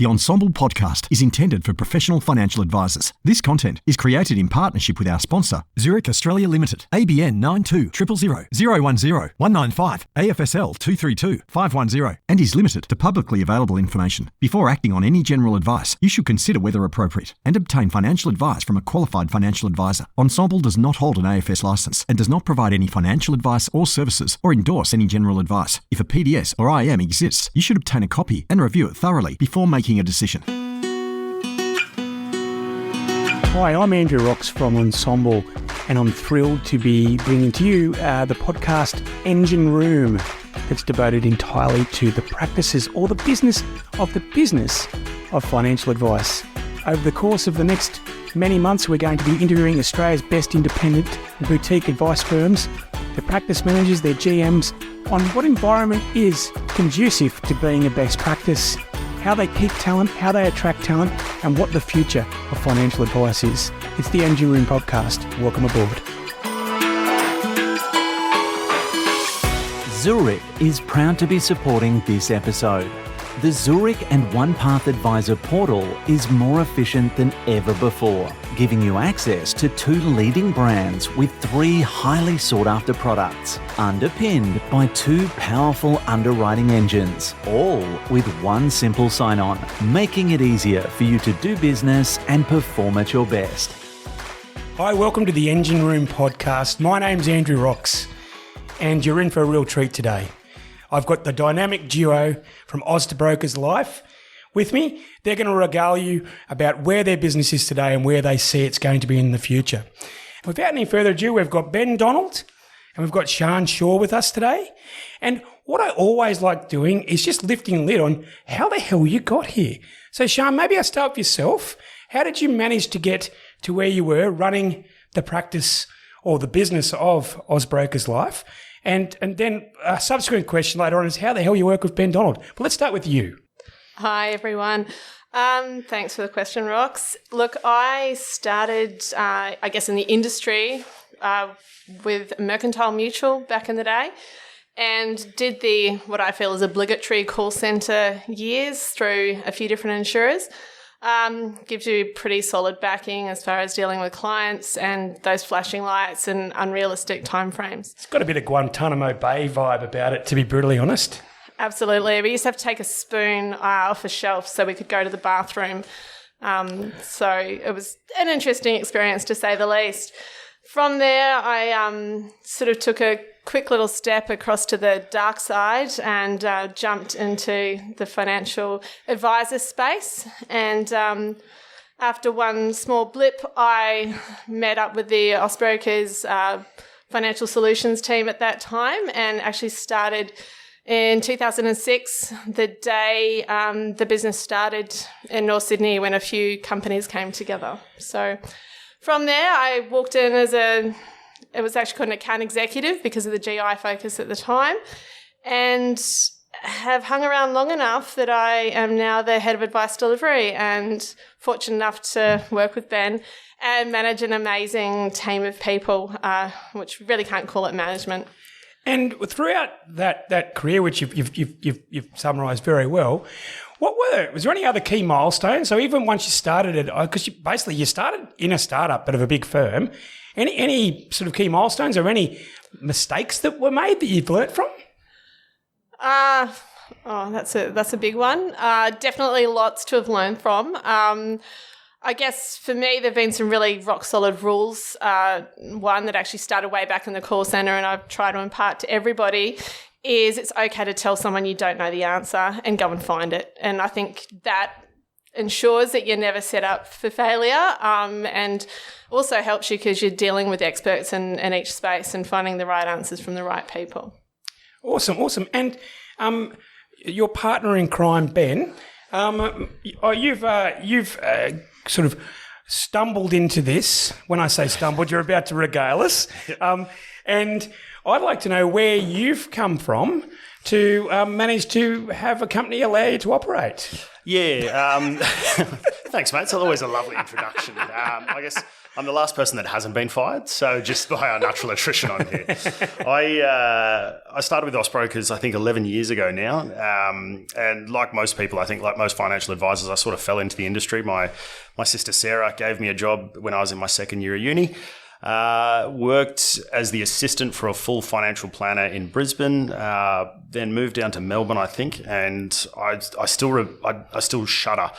The Ensemble podcast is intended for professional financial advisors. This content is created in partnership with our sponsor, Zurich Australia Limited, ABN 92 000 010 195 AFSL 232 510, and is limited to publicly available information. Before acting on any general advice, you should consider whether appropriate and obtain financial advice from a qualified financial advisor. Ensemble does not hold an AFS licence and does not provide any financial advice or services or endorse any general advice. If a PDS or IM exists, you should obtain a copy and review it thoroughly before making a decision. Hi, I'm Andrew Rocks from Ensemble, and I'm thrilled to be bringing to you the podcast Engine Room that's devoted entirely to the practices or the business of financial advice. Over the course of the next many months, we're going to be interviewing Australia's best independent and boutique advice firms, their practice managers, their GMs, on what environment is conducive to being a best practice, how they keep talent, how they attract talent, and what the future of financial advice is. It's the Engine Room podcast. Welcome aboard. Zurich is proud to be supporting this episode. The Zurich and OnePath Advisor portal is more efficient than ever before, giving you access to 2 leading brands with 3 highly sought-after products, underpinned by 2 powerful underwriting engines, all with 1 simple sign-on, making it easier for you to do business and perform at your best. Hi, welcome to the Engine Room podcast. My name's Andrew Rocks, and you're in for a real treat today. I've got the dynamic duo from Austbrokers Life with me. They're going to regale you about where their business is today and where they see it's going to be in the future. Without any further ado, we've got Ben Donald and we've got Sian Shaw with us today. And what I always like doing is just lifting a lid on how the hell you got here. So Sian, maybe I'll start with yourself. How did you manage to get to where you were running the practice or the business of Austbrokers Life? And then a subsequent question later on is how the hell you work with Ben Donald. But let's start with you. Hi, everyone. Thanks for the question, Rox. Look, I started, in the industry with Mercantile Mutual back in the day and did what I feel is obligatory call centre years through a few different insurers. Gives you pretty solid backing as far as dealing with clients and those flashing lights and unrealistic timeframes. It's got a bit of Guantanamo Bay vibe about it, to be brutally honest. Absolutely. We used to have to take a spoon off a shelf so we could go to the bathroom. So it was an interesting experience, to say the least. From there, I sort of took a quick little step across to the dark side and jumped into the financial advisor space. And after one small blip, I met up with the Austbrokers financial solutions team at that time and actually started in 2006, the day the business started in North Sydney when a few companies came together. So from there, I walked in as it was actually called an account executive because of the GI focus at the time, and have hung around long enough that I am now the head of advice delivery and fortunate enough to work with Ben and manage an amazing team of people, which really can't call it management. And throughout that career, which you've summarised very well, was there any other key milestones? So even once you started it, because you started in a startup but of a big firm, any sort of key milestones or any mistakes that were made that you've learnt from? That's a big one. Definitely lots to have learned from. I guess for me, there have been some really rock-solid rules. One that actually started way back in the call centre and I've tried to impart to everybody is it's okay to tell someone you don't know the answer and go and find it. And I think that ensures that you're never set up for failure and also helps you because you're dealing with experts in each space and finding the right answers from the right people. Awesome. And your partner in crime, Ben, you've sort of stumbled into this. When I say stumbled, you're about to regale us. And I'd like to know where you've come from to manage to have a company allow you to operate. Yeah. Thanks, mate. It's always a lovely introduction. I guess I'm the last person that hasn't been fired, so just by our natural attrition on here. I started with Austbrokers, I think, 11 years ago now. And like most people, I think like most financial advisors, I sort of fell into the industry. My sister Sarah gave me a job when I was in my second year of uni. Worked as the assistant for a full financial planner in Brisbane, then moved down to Melbourne, I think, and I still shudder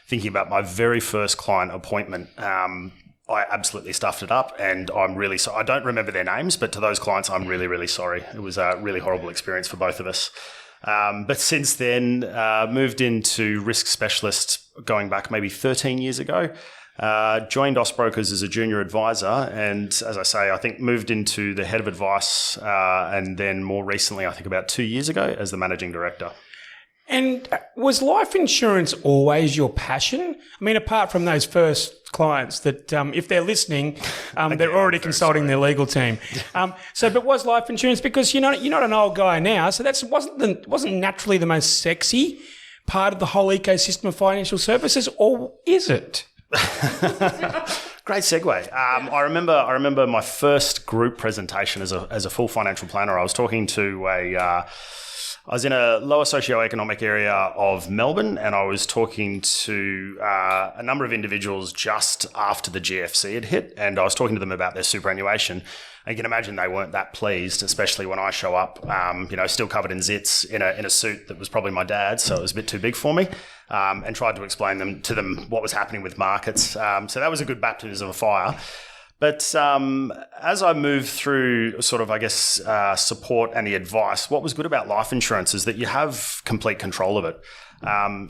thinking about my very first client appointment. I absolutely stuffed it up, and I'm really sorry. I don't remember their names, but to those clients, I'm really, really sorry. It was a really horrible experience for both of us. But since then, moved into risk specialist going back maybe 13 years ago. Joined Austbrokers as a junior advisor, and as I say, I think moved into the head of advice, and then more recently, I think about 2 years ago, as the managing director. And was life insurance always your passion? I mean, apart from those first clients that, if they're listening, they're already consulting their legal team. But was life insurance, because you're not an old guy now, so that wasn't naturally the most sexy part of the whole ecosystem of financial services, or is it? Great segue. I remember my first group presentation as a full financial planner. I was talking to I was in a lower socioeconomic area of Melbourne, and I was talking to a number of individuals just after the GFC had hit, and I was talking to them about their superannuation. And you can imagine they weren't that pleased, especially when I show up, still covered in zits in a suit that was probably my dad's, so it was a bit too big for me, and tried to explain to them what was happening with markets. So that was a good baptism of fire. But as I moved through sort of, I guess, support and the advice, what was good about life insurance is that you have complete control of it.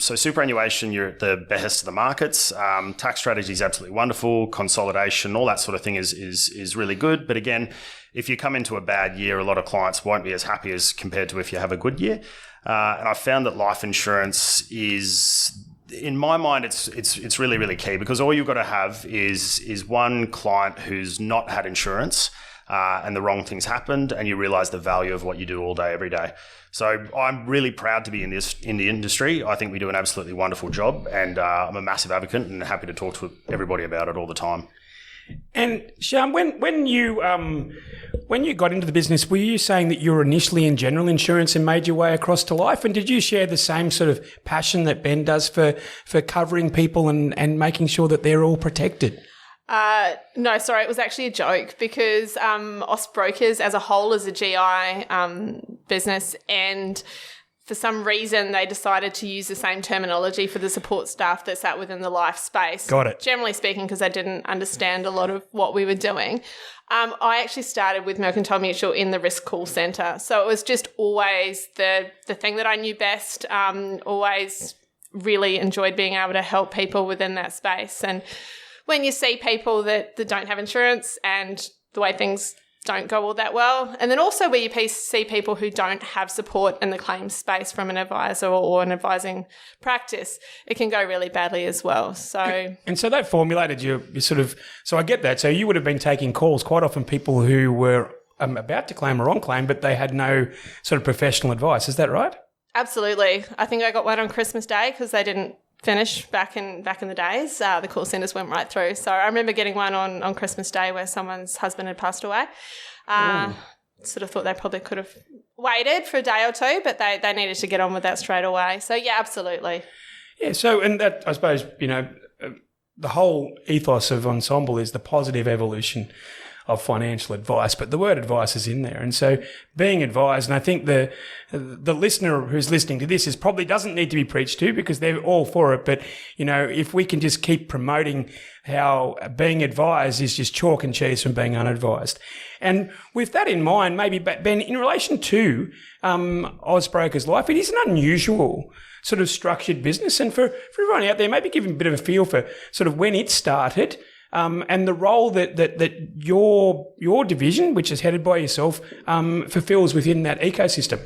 So superannuation, you're at the behest of the markets. Tax strategy is absolutely wonderful. Consolidation, all that sort of thing is really good. But again, if you come into a bad year, a lot of clients won't be as happy as compared to if you have a good year. And I found that life insurance is, in my mind, it's really, really key, because all you've got to have is one client who's not had insurance, and the wrong things happened, and you realize the value of what you do all day, every day. So I'm really proud to be in the industry. I think we do an absolutely wonderful job, and I'm a massive advocate and happy to talk to everybody about it all the time. And Sian, when you got into the business, were you saying that you were initially in general insurance and made your way across to life? And did you share the same sort of passion that Ben does for covering people and making sure that they're all protected? No, sorry, it was actually a joke, because Austbrokers as a whole is a GI business, and for some reason they decided to use the same terminology for the support staff that sat within the life space. Got it. Generally speaking, because I didn't understand a lot of what we were doing. I actually started with Mercantile Mutual in the risk call centre. So it was just always the thing that I knew best, always really enjoyed being able to help people within that space. And when you see people that don't have insurance and the way things don't go all that well, and then also where you see people who don't have support in the claims space from an advisor or an advising practice, it can go really badly as well. So, and so that formulated you sort of, so I get that. So you would have been taking calls, quite often people who were about to claim or on claim, but they had no sort of professional advice. Is that right? Absolutely. I think I got one on Christmas Day because they didn't finish back in the days. The call centres went right through. So I remember getting one on Christmas Day where someone's husband had passed away. Sort of thought they probably could have waited for a day or two, but they needed to get on with that straight away. So yeah, absolutely. Yeah. So, and that, I suppose, the whole ethos of Ensemble is the positive evolution of financial advice, but the word advice is in there. And so being advised, and I think the listener who's listening to this probably doesn't need to be preached to, because they're all for it. But, if we can just keep promoting how being advised is just chalk and cheese from being unadvised. And with that in mind, maybe, Ben, in relation to Austbrokers Life, it is an unusual sort of structured business. And for everyone out there, maybe give a bit of a feel for sort of when it started, and the role that your division, which is headed by yourself, fulfills within that ecosystem.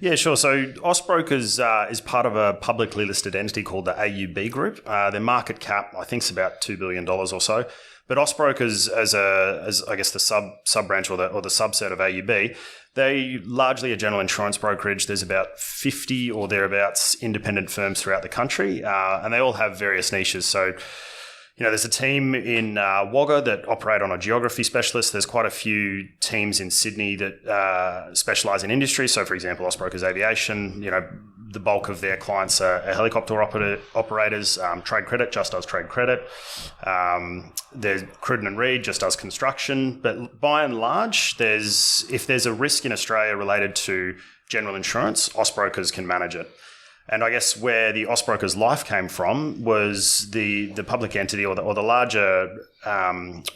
Yeah, sure. So Austbrokers is part of a publicly listed entity called the AUB Group. Their market cap, I think, is about $2 billion or so. But Austbrokers, as I guess the sub branch or the subset of AUB, They largely a general insurance brokerage. There's about 50 or thereabouts independent firms throughout the country, and they all have various niches. So, there's a team in Wagga that operate on a geography specialist. There's quite a few teams in Sydney that specialise in industry. So, for example, Austbrokers Aviation, the bulk of their clients are helicopter operators. Trade Credit just does trade credit. There's Cruden and Reed just does construction. But by and large, if there's a risk in Australia related to general insurance, Austbrokers can manage it. And I guess where the Austbrokers Life came from was the public entity or the larger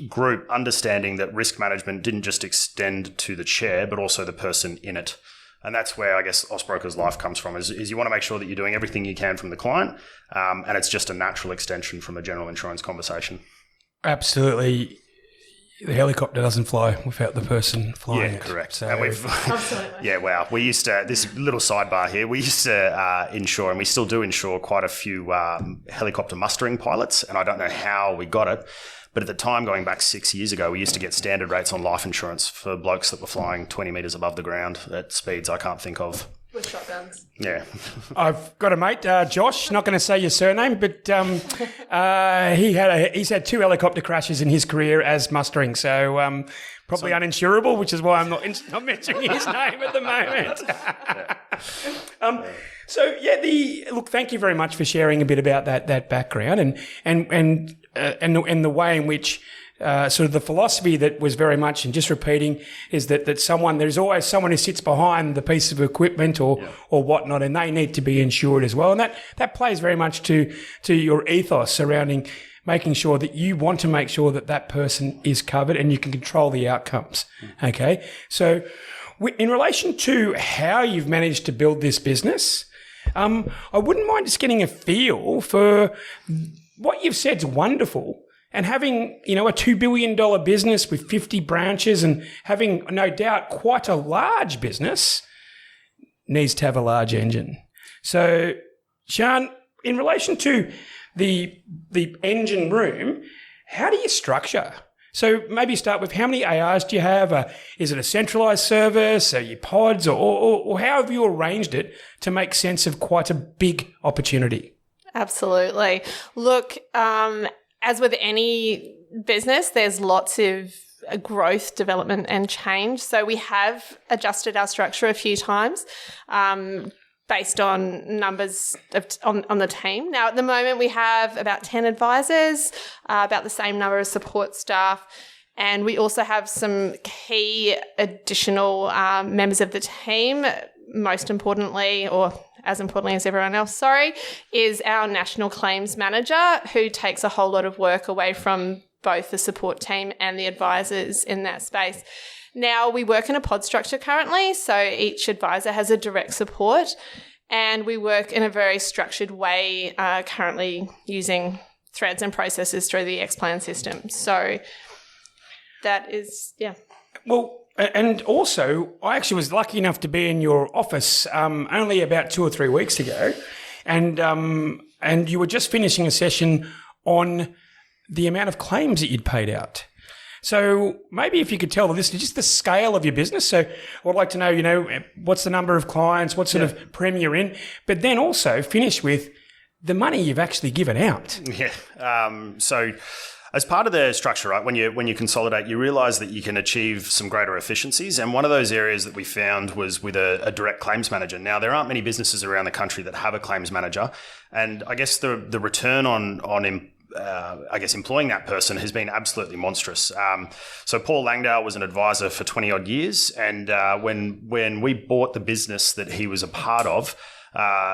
group understanding that risk management didn't just extend to the chair, but also the person in it. And that's where I guess Austbrokers Life comes from is you want to make sure that you're doing everything you can from the client, and it's just a natural extension from the general insurance conversation. Absolutely. The helicopter doesn't fly without the person flying. Yeah, correct. So, and Absolutely. we used to, this little sidebar here, we used to insure, and we still do insure quite a few helicopter mustering pilots, and I don't know how we got it, but at the time, going back 6 years ago, we used to get standard rates on life insurance for blokes that were flying 20 metres above the ground at speeds I can't think of. With shotguns. Yeah. I've got a mate, Josh, not going to say your surname, but he's had 2 helicopter crashes in his career as mustering, so probably uninsurable, which is why I'm not mentioning his name at the moment. Look, thank you very much for sharing a bit about that background and the way in which sort of the philosophy that was very much, and just repeating, is that there's always someone who sits behind the piece of equipment or whatnot, and they need to be insured as well. And that plays very much to your ethos surrounding making sure that you want to make sure that person is covered and you can control the outcomes. Okay. So in relation to how you've managed to build this business, I wouldn't mind just getting a feel for what you've said is wonderful. And having, a $2 billion business with 50 branches and having, no doubt, quite a large business needs to have a large engine. So, Sian, in relation to the engine room, how do you structure? So maybe start with how many ARs do you have? Is it a centralised service? Are you pods? Or how have you arranged it to make sense of quite a big opportunity? Absolutely. Look, as with any business, there's lots of growth, development and change. So we have adjusted our structure a few times based on numbers on the team. Now, at the moment, we have about 10 advisors, about the same number of support staff, and we also have some key additional members of the team. Most importantly, or as importantly as everyone else, is our national claims manager, who takes a whole lot of work away from both the support team and the advisors in that space. Now, we work in a pod structure currently, so each advisor has a direct support, and we work in a very structured way, currently using threads and processes through the X-Plan system. So that is, yeah. Well, and also, I actually was lucky enough to be in your office only about 2 or 3 weeks ago, and you were just finishing a session on the amount of claims that you'd paid out. So maybe if you could tell the listener just the scale of your business. So I'd like to know, what's the number of clients, what sort of premium you're in, but then also finish with the money you've actually given out. Yeah. So as part of the structure, right, when you consolidate, you realise that you can achieve some greater efficiencies. And one of those areas that we found was with a direct claims manager. Now, there aren't many businesses around the country that have a claims manager. And I guess the return on employing that person has been absolutely monstrous. So Paul Langdale was an advisor for 20 odd years. And when we bought the business that he was a part of,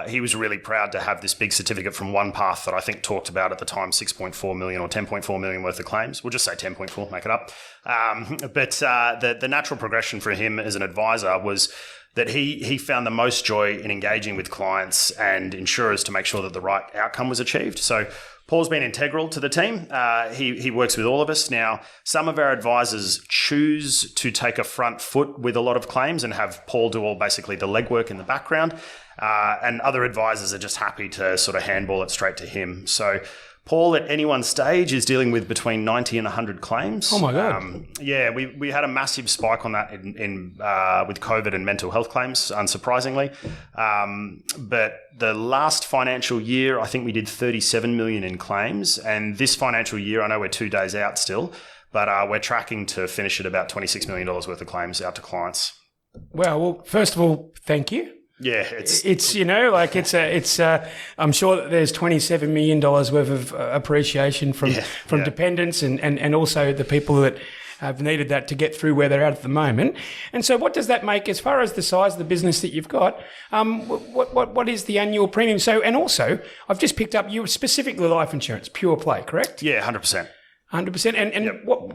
he was really proud to have this big certificate from OnePath that I think talked about at the time 6.4 million or 10.4 million worth of claims. We'll just say 10.4, make it up. But the natural progression for him as an advisor was that he found the most joy in engaging with clients and insurers to make sure that the right outcome was achieved. So Paul's been integral to the team. He works with all of us. Now, some of our advisors choose to take a front foot with a lot of claims and have Paul do all basically the legwork in the background. And other advisors are just happy to sort of handball it straight to him. So Paul, at any one stage, is dealing with between 90 and 100 claims. Oh, my God. We had a massive spike on that with COVID and mental health claims, unsurprisingly. But the last financial year, I think we did 37 million in claims. And this financial year, I know we're 2 days out still, but we're tracking to finish at about $26 million worth of claims out to clients. Well, first of all, thank you. Yeah, I'm sure that there's $27 million worth of appreciation from dependents and also the people that have needed that to get through where they're at the moment. And so what does that make as far as the size of the business that you've got? What is the annual premium? So, and also I've just picked up you specifically life insurance, pure play, correct? Yeah, 100%. 100%. And yep. What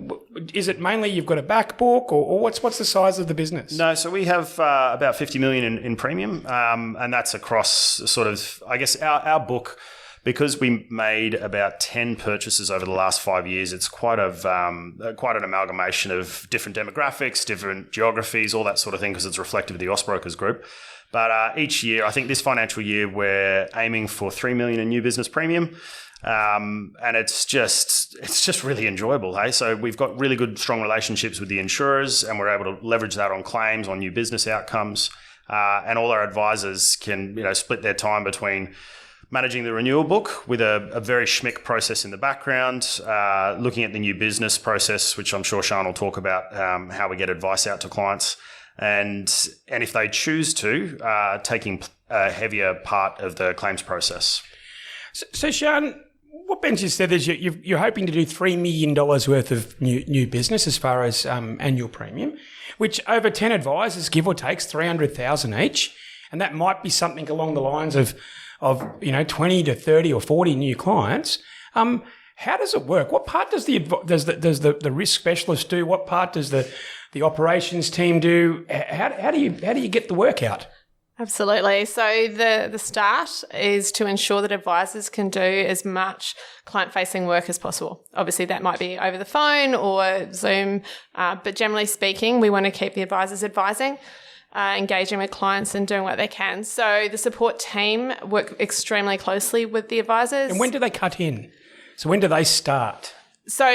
is it mainly you've got a back book or what's the size of the business? No, so we have about 50 million in premium, and that's across sort of, I guess, our book, because we made about 10 purchases over the last 5 years. It's quite an amalgamation of different demographics, different geographies, all that sort of thing, because it's reflective of the Austbrokers group. But each year, I think this financial year, we're aiming for 3 million in new business premium. And it's just really enjoyable, hey? So we've got really good, strong relationships with the insurers, and we're able to leverage that on claims, on new business outcomes. And all our advisors can, split their time between managing the renewal book with a very schmick process in the background, looking at the new business process, which I'm sure Sian will talk about, how we get advice out to clients. And if they choose to, taking a heavier part of the claims process. So Sian, what Ben just said is you're hoping to do $3 million worth of new business as far as annual premium, which over 10 advisors, give or takes $300,000 each, and that might be something along the lines of 20 to 30 or 40 new clients. How does it work? What part does the risk specialist do? What part does the operations team do? How do you get the work out? Absolutely. So the start is to ensure that advisors can do as much client-facing work as possible. Obviously, that might be over the phone or Zoom, but generally speaking, we want to keep the advisors advising, engaging with clients and doing what they can. So the support team work extremely closely with the advisors. And when do they cut in? So when do they start? So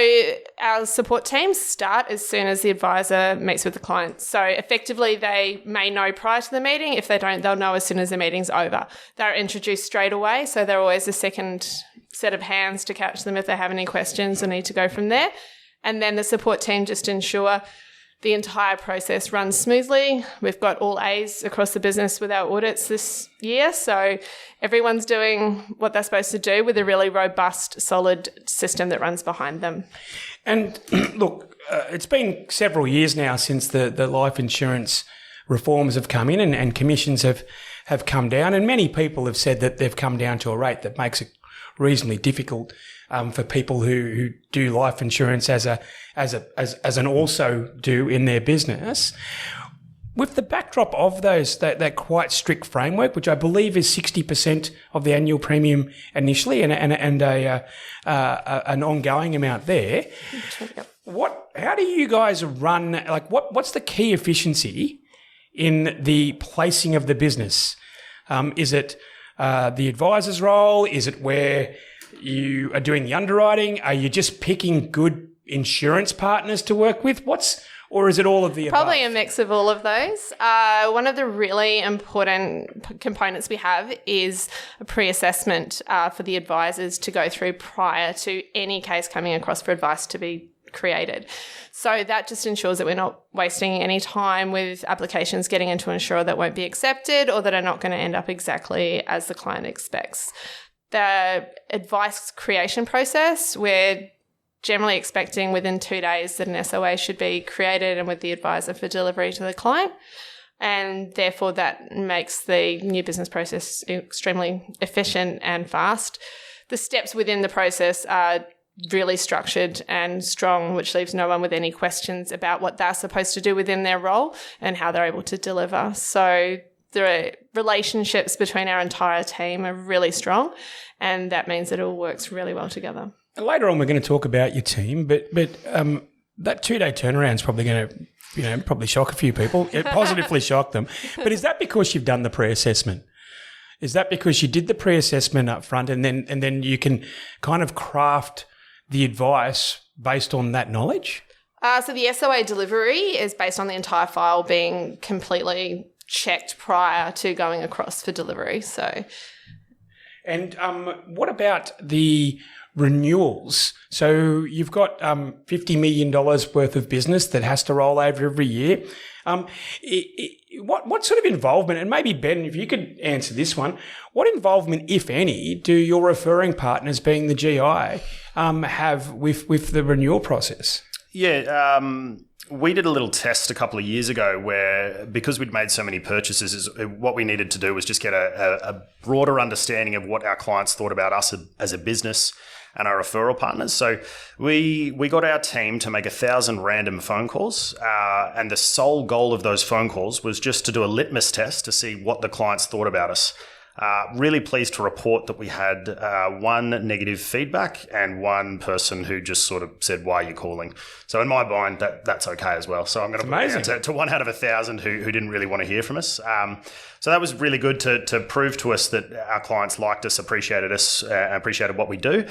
our support teams start as soon as the advisor meets with the client. So effectively, they may know prior to the meeting. If they don't, they'll know as soon as the meeting's over. They're introduced straight away, so they're always a second set of hands to catch them if they have any questions or need to go from there. And then the support team just ensure the entire process runs smoothly. We've got all A's across the business with our audits this year, so everyone's doing what they're supposed to do with a really robust, solid system that runs behind them. And look, it's been several years now since the life insurance reforms have come in and commissions have come down, and many people have said that they've come down to a rate that makes it reasonably difficult for people who do life insurance as an also do in their business. With the backdrop of that quite strict framework, which I believe is 60% of the annual premium initially, and an ongoing amount there. How do you guys run? Like, what's the key efficiency in the placing of the business? Is it the advisor's role? Is it where you are doing the underwriting? Are you just picking good insurance partners to work with? Or is it all of the above? Probably a mix of all of those. One of the really important components we have is a pre-assessment for the advisors to go through prior to any case coming across for advice to be created. So that just ensures that we're not wasting any time with applications getting into insurer that won't be accepted or that are not going to end up exactly as the client expects. The advice creation process, we're generally expecting within 2 days that an SOA should be created and with the advisor for delivery to the client. And therefore that makes the new business process extremely efficient and fast. The steps within the process are really structured and strong, which leaves no one with any questions about what they're supposed to do within their role and how they're able to deliver. So the relationships between our entire team are really strong, and that means that it all works really well together. Later on, we're going to talk about your team, but that 2 day turnaround is probably going to probably shock a few people. It positively shocked them. But is that because you've done the pre-assessment? Is that because you did the pre-assessment up front and then you can kind of craft the advice based on that knowledge? So the SOA delivery is based on the entire file being completely checked prior to going across for delivery. So, and what about the renewals? So you've got $50 million worth of business that has to roll over every year. What sort of involvement, and maybe Ben, if you could answer this one, what involvement, if any, do your referring partners, being the GI, have with the renewal process? Yeah, we did a little test a couple of years ago where, because we'd made so many purchases, what we needed to do was just get a broader understanding of what our clients thought about us as a business and our referral partners. So we got our team to make 1,000 random phone calls, and the sole goal of those phone calls was just to do a litmus test to see what the clients thought about us. Really pleased to report that we had one negative feedback and one person who just sort of said, "Why are you calling?" So in my mind, that's okay as well. So I'm going to put it down to 1 out of 1,000 who didn't really want to hear from us. So that was really good to prove to us that our clients liked us, appreciated what we do.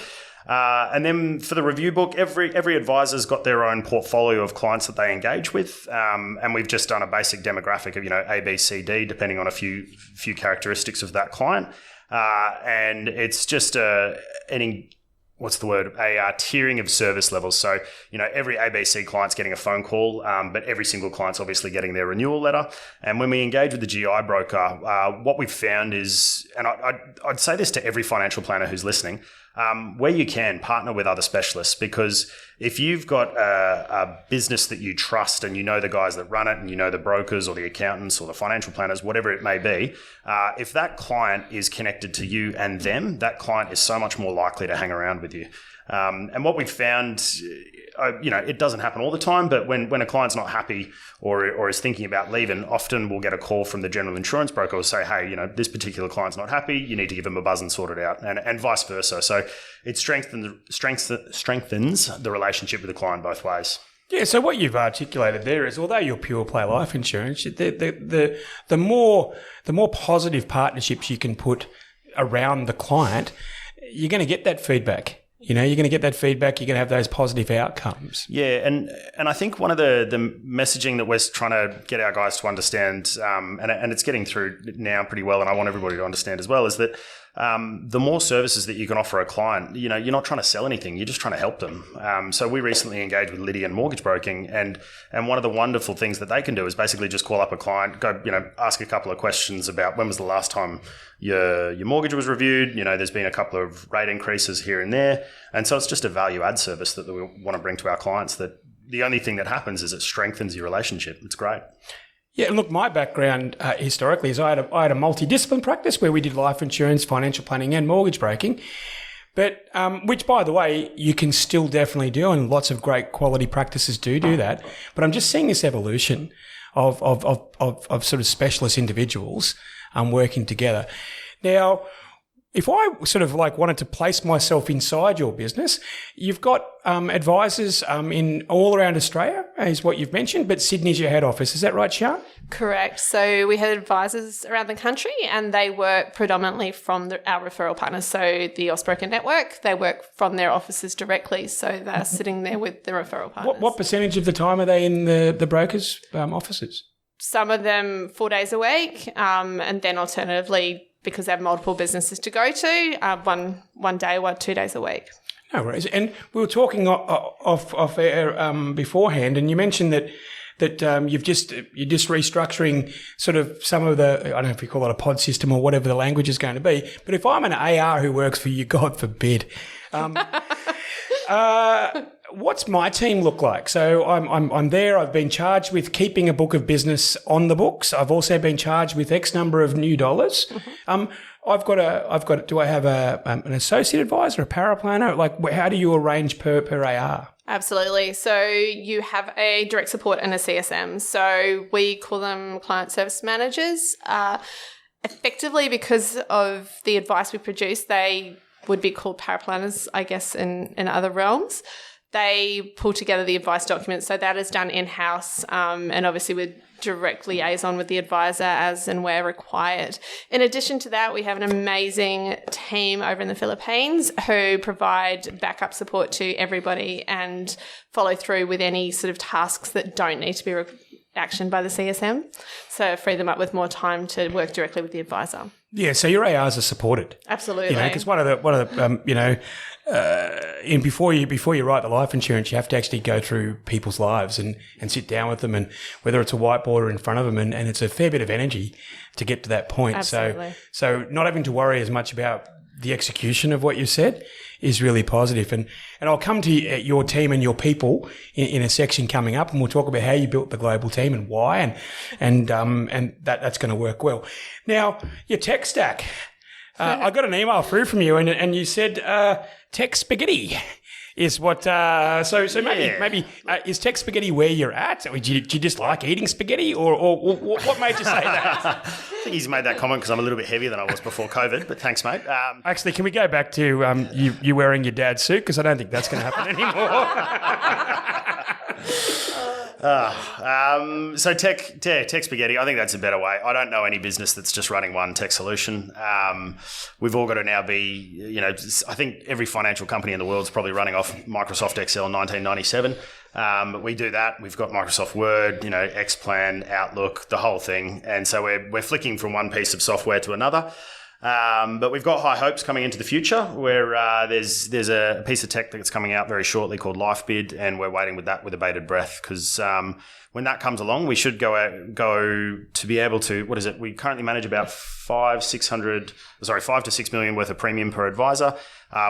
And then for the review book, every advisor's got their own portfolio of clients that they engage with, and we've just done a basic demographic of A, B, C, D, depending on a few characteristics of that client, and it's just a tiering of service levels. So every ABC client's getting a phone call, but every single client's obviously getting their renewal letter. And when we engage with the GI broker, what we've found is, and I'd say this to every financial planner who's listening, where you can, partner with other specialists, because if you've got a business that you trust and you know the guys that run it and you know the brokers or the accountants or the financial planners, whatever it may be, if that client is connected to you and them, that client is so much more likely to hang around with you. And what we've found, it doesn't happen all the time, but when a client's not happy or is thinking about leaving, often we'll get a call from the general insurance broker who'll say, "Hey, this particular client's not happy. You need to give them a buzz and sort it out," and vice versa. So it strengthens the relationship with the client both ways. Yeah, so what you've articulated there is, although you're pure play life insurance, the more positive partnerships you can put around the client, you're going to get that feedback. You're going to get that feedback. You're going to have those positive outcomes. Yeah, and I think one of the messaging that we're trying to get our guys to understand, and it's getting through now pretty well, and I want everybody to understand as well, is that the more services that you can offer a client, you're not trying to sell anything. You're just trying to help them. So we recently engaged with Lydian Mortgage Broking, and one of the wonderful things that they can do is basically just call up a client, go, ask a couple of questions about when was the last time your mortgage was reviewed. There's been a couple of rate increases here and there. And so it's just a value add service that we want to bring to our clients, that the only thing that happens is it strengthens your relationship. It's great. Yeah, look, my background historically is I had a multidiscipline practice where we did life insurance, financial planning and mortgage broking, but which, by the way, you can still definitely do, and lots of great quality practices do that. But I'm just seeing this evolution of sort of specialist individuals working together. Now, if I sort of wanted to place myself inside your business, you've got advisors in all around Australia, is what you've mentioned, but Sydney's your head office. Is that right, Sian? Correct. So we had advisors around the country, and they work predominantly from our referral partners. So the Austbrokers network, they work from their offices directly. So they're sitting there with the referral partners. What percentage of the time are they in the brokers' offices? Some of them 4 days a week, and then alternatively, because they have multiple businesses to go to, one day, 2 days a week. No worries. And we were talking off air beforehand, and you mentioned that you're just restructuring sort of some of the, I don't know if you call it a pod system or whatever the language is going to be, but if I'm an AR who works for you, God forbid, what's my team look like? So I'm there. I've been charged with keeping a book of business on the books. I've also been charged with X number of new dollars. Mm-hmm. Do I have an associate advisor, a paraplanner? How do you arrange per AR? Absolutely. So you have a direct support and a CSM. So we call them client service managers. Effectively, because of the advice we produce, they would be called paraplanners, I guess, in other realms. they pull together the advice documents. So that is done in-house, and obviously with direct liaison with the advisor as and where required. In addition to that, we have an amazing team over in the Philippines who provide backup support to everybody and follow through with any sort of tasks that don't need to be actioned by the CSM. So free them up with more time to work directly with the advisor. Yeah, so your ARs are supported. Absolutely. Because one of the before you write the life insurance, you have to actually go through people's lives and sit down with them, and whether it's a whiteboard or in front of them, and it's a fair bit of energy to get to that point. Absolutely. So not having to worry as much about the execution of what you said is really positive. And I'll come to your team and your people in a section coming up, and we'll talk about how you built the global team and why, and that's going to work well. Now, your tech stack. I got an email through from you, and you said tech spaghetti is what. Maybe is tech spaghetti where you're at? Do you just like eating spaghetti, or what made you say that? I think he's made that comment because I'm a little bit heavier than I was before COVID, but thanks, mate. Actually, can we go back to you wearing your dad's suit? Because I don't think that's going to happen anymore. So tech spaghetti, I think that's a better way. I don't know any business that's just running one tech solution. We've all got to now be, I think every financial company in the world is probably running off Microsoft Excel 1997. But we do that. We've got Microsoft Word, Xplan, Outlook, the whole thing. And so we're flicking from one piece of software to another. But we've got high hopes coming into the future where there's a piece of tech that's coming out very shortly called LifeBid, and we're waiting with that with bated breath because when that comes along, we should go to be able to, what is it? We currently manage about 5 to 6 million worth of premium per advisor.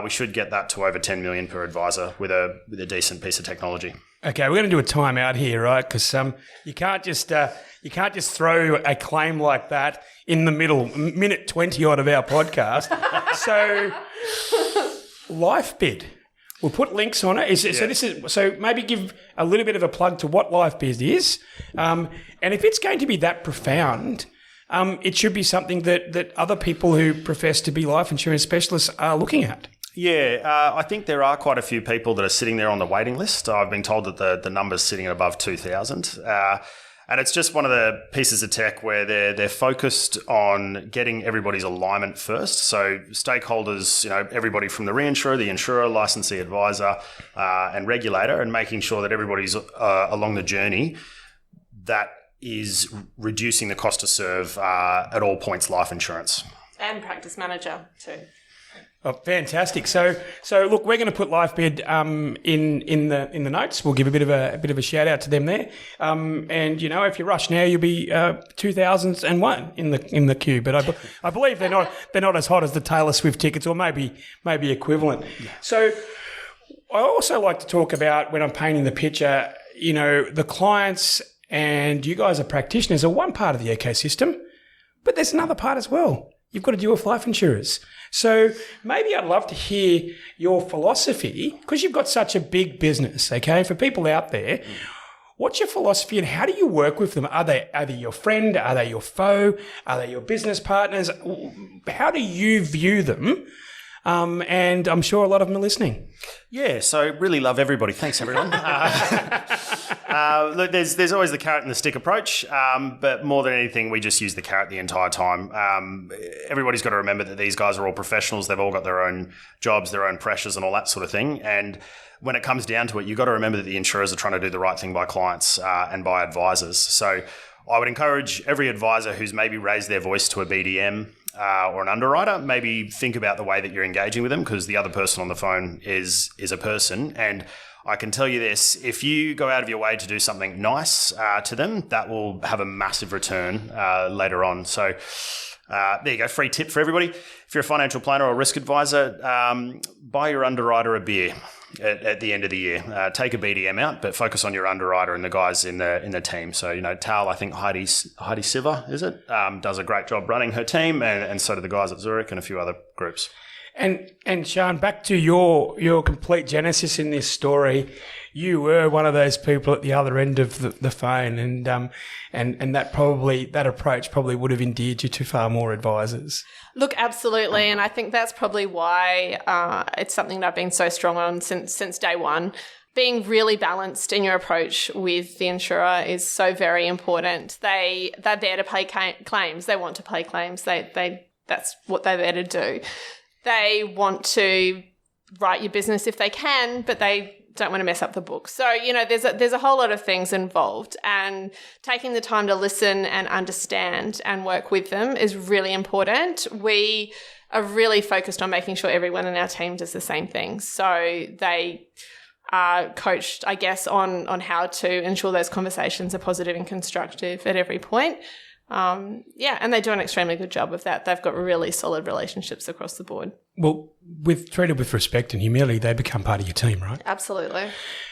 We should get that to over 10 million per advisor with a decent piece of technology. Okay, we're going to do a timeout here, right? Because you can't just throw a claim like that in the middle, minute 20 odd of our podcast. So, LifeBid, we'll put links on it. So maybe give a little bit of a plug to what LifeBid is, and if it's going to be that profound, it should be something that other people who profess to be life insurance specialists are looking at. Yeah, I think there are quite a few people that are sitting there on the waiting list. I've been told that the number's sitting at above 2,000. And it's just one of the pieces of tech where they're focused on getting everybody's alignment first. So stakeholders, everybody from the reinsurer, the insurer, licensee, advisor, and regulator, and making sure that everybody's along the journey that is reducing the cost to serve at all points life insurance. And practice manager too. Oh, fantastic! So look, we're going to put LifeBid in the notes. We'll give a bit of a shout out to them there. And if you rush now, you'll be 2001 in the queue. But I believe they're not as hot as the Taylor Swift tickets, or maybe equivalent. Yeah. So I also like to talk about, when I'm painting the picture, the clients, and you guys are practitioners, are one part of the ecosystem, but there's another part as well. You've got to deal with life insurers. So maybe I'd love to hear your philosophy, because you've got such a big business, okay? For people out there, what's your philosophy and how do you work with them? Are they your friend? Are they your foe? Are they your business partners? How do you view them? And I'm sure a lot of them are listening. Yeah, so really love everybody. Thanks, everyone. Look, there's always the carrot and the stick approach, but more than anything, we just use the carrot the entire time. Everybody's got to remember that these guys are all professionals. They've all got their own jobs, their own pressures and all that sort of thing. And when it comes down to it, you've got to remember that the insurers are trying to do the right thing by clients and by advisors. So I would encourage every advisor who's maybe raised their voice to a BDM or an underwriter, maybe think about the way that you're engaging with them, because the other person on the phone is a person. And I can tell you this, if you go out of your way to do something nice to them, that will have a massive return later on. So there you go, free tip for everybody. If you're a financial planner or a risk advisor, buy your underwriter a beer at the end of the year. Take a BDM out, but focus on your underwriter and the guys in the team. So, Tal, I think Heidi Siver, is it? Does a great job running her team, and so do the guys at Zurich and a few other groups. And Sian, back to your complete genesis in this story. You were one of those people at the other end of the phone, and that approach probably would have endeared you to far more advisors. Look, absolutely, and I think that's probably why it's something that I've been so strong on since day one. being really balanced in your approach with the insurer is so very important. They're there to pay claims. They want to pay claims. That's what they're there to do. They want to write your business if they can, but they don't want to mess up the book. So, there's a whole lot of things involved, and taking the time to listen and understand and work with them is really important. We are really focused on making sure everyone in our team does the same thing. So they are coached, I guess, on how to ensure those conversations are positive and constructive at every point. And they do an extremely good job of that. They've got really solid relationships across the board. Well, treated with respect and humility, they become part of your team, right? Absolutely.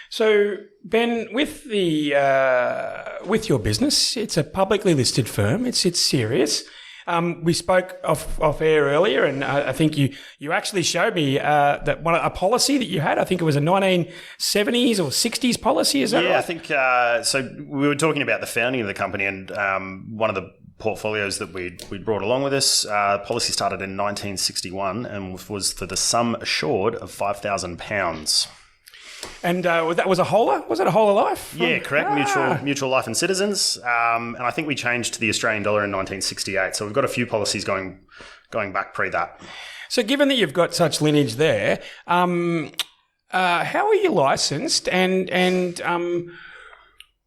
So, Ben, with your business, it's a publicly listed firm. It's serious. We spoke off air earlier, and I think you actually showed me that a policy that you had. I think it was a 1970s or 60s policy. Is that right? Yeah, I think so. We were talking about the founding of the company, and one of the portfolios that we brought along with us, policy started in 1961 and was for the sum assured of £5,000. And that was a wholer? Was it a whole of life? Yeah, correct. Mutual life and citizens. And I think we changed to the Australian dollar in 1968. So we've got a few policies going back pre that. So given that you've got such lineage there, how are you licensed, and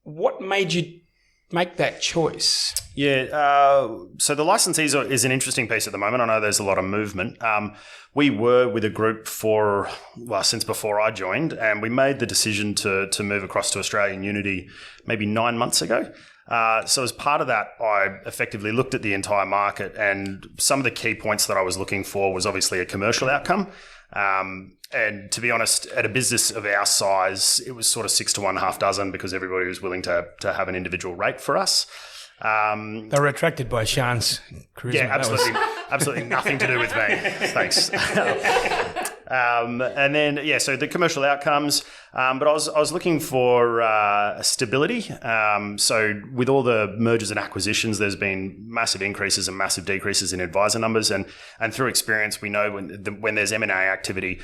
what made you make that choice? Yeah, so the licensees is an interesting piece at the moment. I know there's a lot of movement. We were with a group since before I joined, and we made the decision to move across to Australian Unity maybe 9 months ago. So as part of that, I effectively looked at the entire market, and some of the key points that I was looking for was obviously a commercial outcome. And to be honest, at a business of our size, it was sort of 6 to 1, half dozen, because everybody was willing to have an individual rate for us. They were attracted by Sian's charisma. Yeah, absolutely nothing to do with me. Thanks. And then, so the commercial outcomes, but I was looking for stability. So with all the mergers and acquisitions, there's been massive increases and massive decreases in advisor numbers. And through experience, we know when there's M&A activity,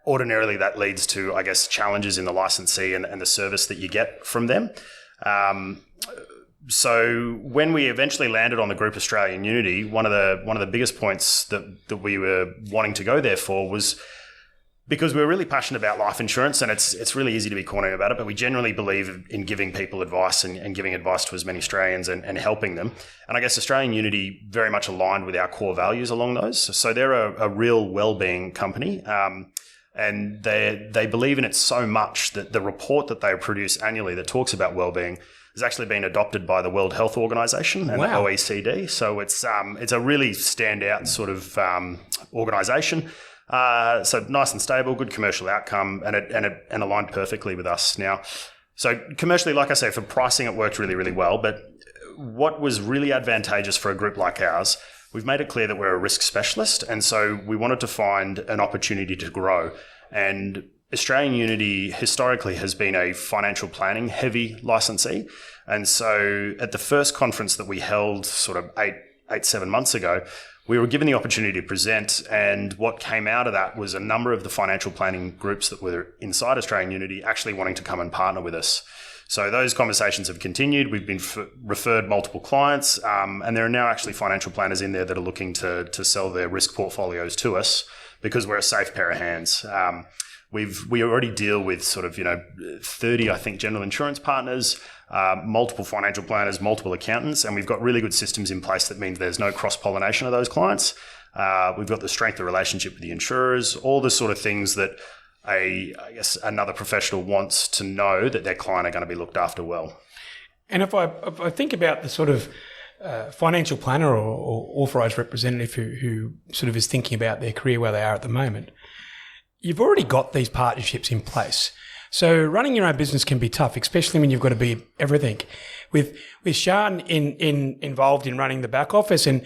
ordinarily that leads to, I guess, challenges in the licensee and the service that you get from them. So when we eventually landed on the group Australian Unity, one of the biggest points that we were wanting to go there for was because we're really passionate about life insurance, and it's really easy to be corny about it, but we generally believe in giving people advice and giving advice to as many Australians and helping them. And I guess Australian Unity very much aligned with our core values along those. So they're a real wellbeing company. And they believe in it so much that the report that they produce annually that talks about wellbeing has actually been adopted by the World Health Organization and the OECD. So it's a really standout sort of organization. So nice and stable, good commercial outcome, and aligned perfectly with us now. So commercially, like I say, for pricing, it worked really, really well. But what was really advantageous for a group like ours, we've made it clear that we're a risk specialist, and so we wanted to find an opportunity to grow. And Australian Unity historically has been a financial planning heavy licensee. And so at the first conference that we held sort of 7 months ago, we were given the opportunity to present, and what came out of that was a number of the financial planning groups that were inside Australian Unity actually wanting to come and partner with us. So those conversations have continued. We've been referred multiple clients, and there are now actually financial planners in there that are looking to sell their risk portfolios to us because we're a safe pair of hands. We already deal with sort of 30, I think, general insurance partners, multiple financial planners, multiple accountants, and we've got really good systems in place that means there's no cross-pollination of those clients. We've got the strength of relationship with the insurers, all the sort of things that I guess another professional wants to know that their client are going to be looked after well. And if I think about the sort of financial planner or authorised representative who sort of is thinking about their career where they are at the moment, you've already got these partnerships in place. So running your own business can be tough, especially when you've got to be everything. With Sian involved in running the back office and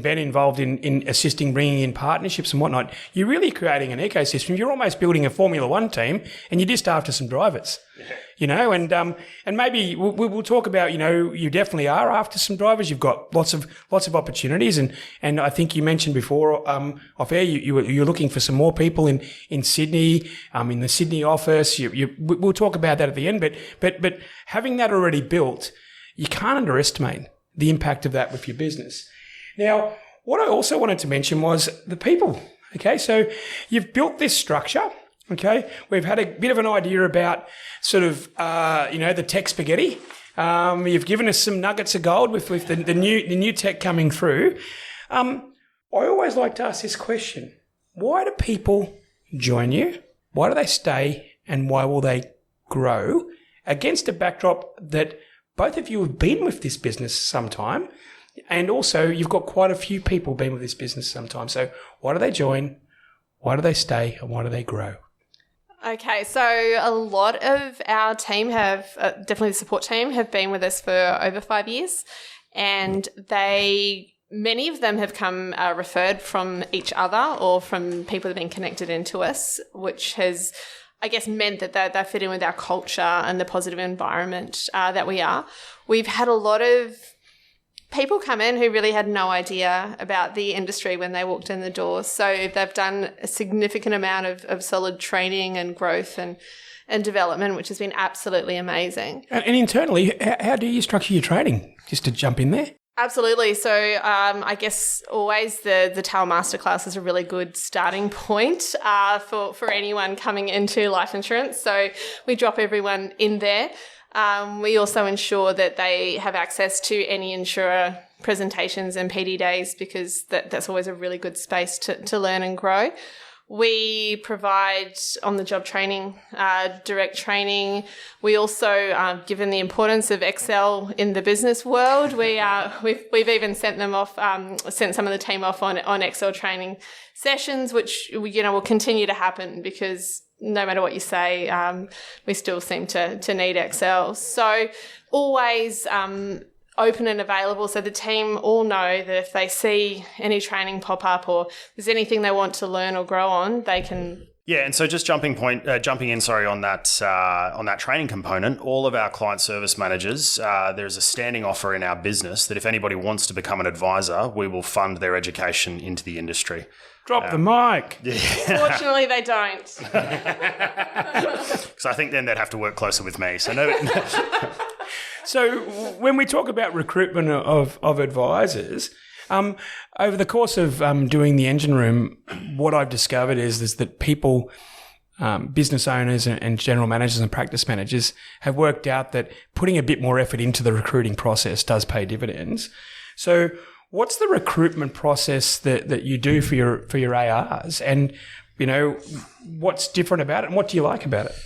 Ben involved in assisting bringing in partnerships and whatnot, you're really creating an ecosystem. You're almost building a Formula One team, and you're just after some drivers. and maybe we'll talk about, you definitely are after some drivers. You've got lots of opportunities, and I think you mentioned before off air you're looking for some more people in Sydney, in the Sydney office. We'll talk about that at the end, but having that already built, you can't underestimate the impact of that with your business. Now, what I also wanted to mention was the people. Okay, so you've built this structure. Okay, we've had a bit of an idea about sort of, the tech spaghetti. You've given us some nuggets of gold with the new tech coming through. I always like to ask this question: why do people join you? Why do they stay? And why will they grow? Against a backdrop that both of you have been with this business some time, and also you've got quite a few people been with this business some time. So why do they join? Why do they stay? And why do they grow? Okay, so a lot of our team have, definitely the support team, have been with us for over 5 years, and many of them have come referred from each other or from people that have been connected into us, which has, I guess, meant that they fit in with our culture and the positive environment that we are. We've had a lot of people come in who really had no idea about the industry when they walked in the door. So they've done a significant amount of solid training and growth and development, which has been absolutely amazing. And internally, how do you structure your training? Just to jump in there. Absolutely. So I guess always the TAL Masterclass is a really good starting point for anyone coming into life insurance. So we drop everyone in there. We also ensure that they have access to any insurer presentations and PD days, because that's always a really good space to learn and grow. We provide on-the-job training, direct training. We also, given the importance of Excel in the business world, we've even sent some of the team off on Excel training sessions, which will continue to happen, because no matter what you say, we still seem to need Excel. So always open and available, so the team all know that if they see any training pop up or there's anything they want to learn or grow on, they can. Yeah, and so just jumping in on that training component, all of our client service managers, there's a standing offer in our business that if anybody wants to become an advisor, we will fund their education into the industry. Drop the mic. Yeah. Fortunately, they don't. Because I think then they'd have to work closer with me. So no. So when we talk about recruitment of advisors, over the course of doing the engine room, what I've discovered is that people, business owners and general managers and practice managers have worked out that putting a bit more effort into the recruiting process does pay dividends. So what's the recruitment process that you do for your ARs, and what's different about it, and what do you like about it?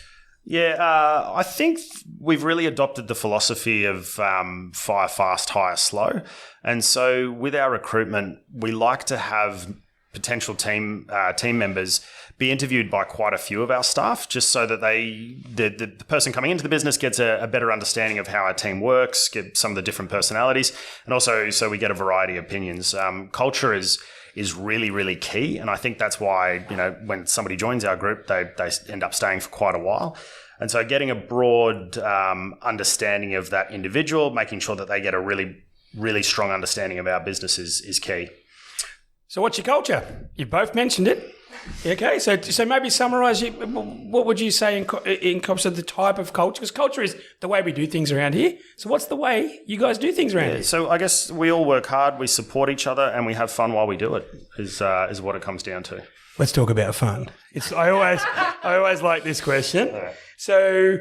Yeah, I think we've really adopted the philosophy of fire fast, hire slow. And so with our recruitment, we like to have potential team members be interviewed by quite a few of our staff, just so that the person coming into the business gets a better understanding of how our team works, get some of the different personalities, and also so we get a variety of opinions. Culture is really, really key. And I think that's why, when somebody joins our group, they end up staying for quite a while. And so getting a broad understanding of that individual, making sure that they get a really, really strong understanding of our business is key. So what's your culture? You both mentioned it. Okay, so maybe summarise what would you say in terms of the type of culture? Because culture is the way we do things around here. So what's the way you guys do things around here? So I guess we all work hard, we support each other, and we have fun while we do it. Is what it comes down to. Let's talk about fun. I always like this question. So,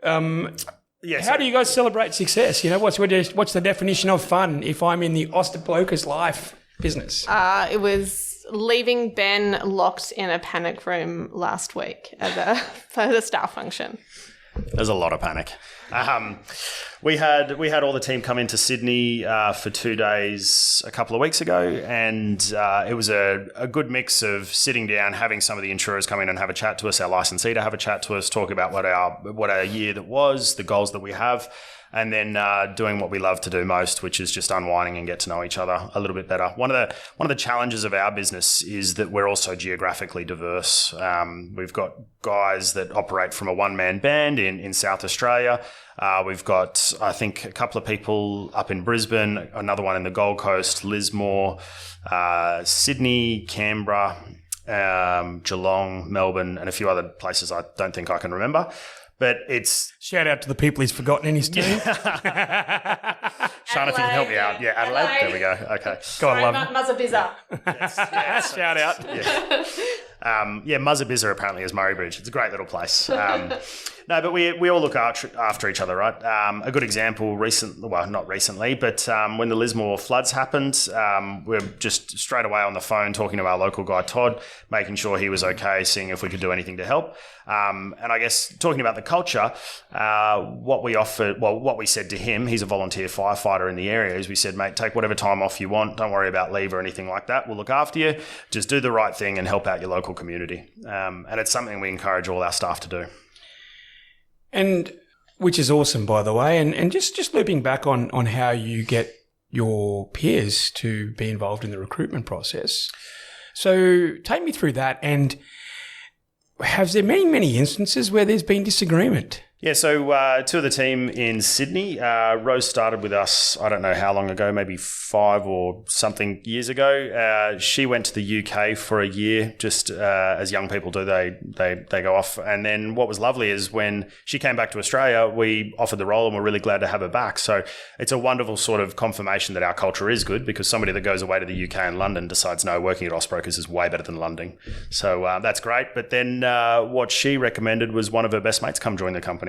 how do you guys celebrate success? What's the definition of fun if I'm in the Austbrokers Life business? It was leaving Ben locked in a panic room last week for the staff function. There's a lot of panic. We had all the team come into Sydney for 2 days a couple of weeks ago, and it was a good mix of sitting down, having some of the insurers come in and have a chat to us, our licensee to have a chat to us, talk about what our year that was, the goals that we have. and then doing what we love to do most, which is just unwinding and get to know each other a little bit better. One of the challenges of our business is that we're also geographically diverse. We've got guys that operate from a one-man band in South Australia. We've got, I think, a couple of people up in Brisbane, another one in the Gold Coast, Lismore, Sydney, Canberra, Geelong, Melbourne, and a few other places I don't think I can remember. But it's... Shout out to the people he's forgotten in his team. Sean, if you can help me out. Yeah, Adelaide. There we go. Okay. God love him. Muzzabiza. Yes. Shout out. Muzzabiza apparently is Murray Bridge. It's a great little place. No, but we all look after each other, right? A good example not recently, but when the Lismore floods happened, we're just straight away on the phone talking to our local guy, Todd, making sure he was okay, seeing if we could do anything to help. And I guess talking about the culture, what we said to him, he's a volunteer firefighter in the area, is we said, mate, take whatever time off you want. Don't worry about leave or anything like that. We'll look after you. Just do the right thing and help out your local community. And it's something we encourage all our staff to do. And which is awesome, by the way. And just looping back on how you get your peers to be involved in the recruitment process. So take me through that. And have there been many instances where there's been disagreement? Yeah, so two of the team in Sydney, Rose started with us, I don't know how long ago, maybe 5 or something years ago. She went to the UK for a year, just as young people do, they go off. And then what was lovely is when she came back to Australia, we offered the role and we're really glad to have her back. So it's a wonderful sort of confirmation that our culture is good, because somebody that goes away to the UK and London decides, no, working at Austbrokers is way better than London. So that's great. But then what she recommended was one of her best mates come join the company.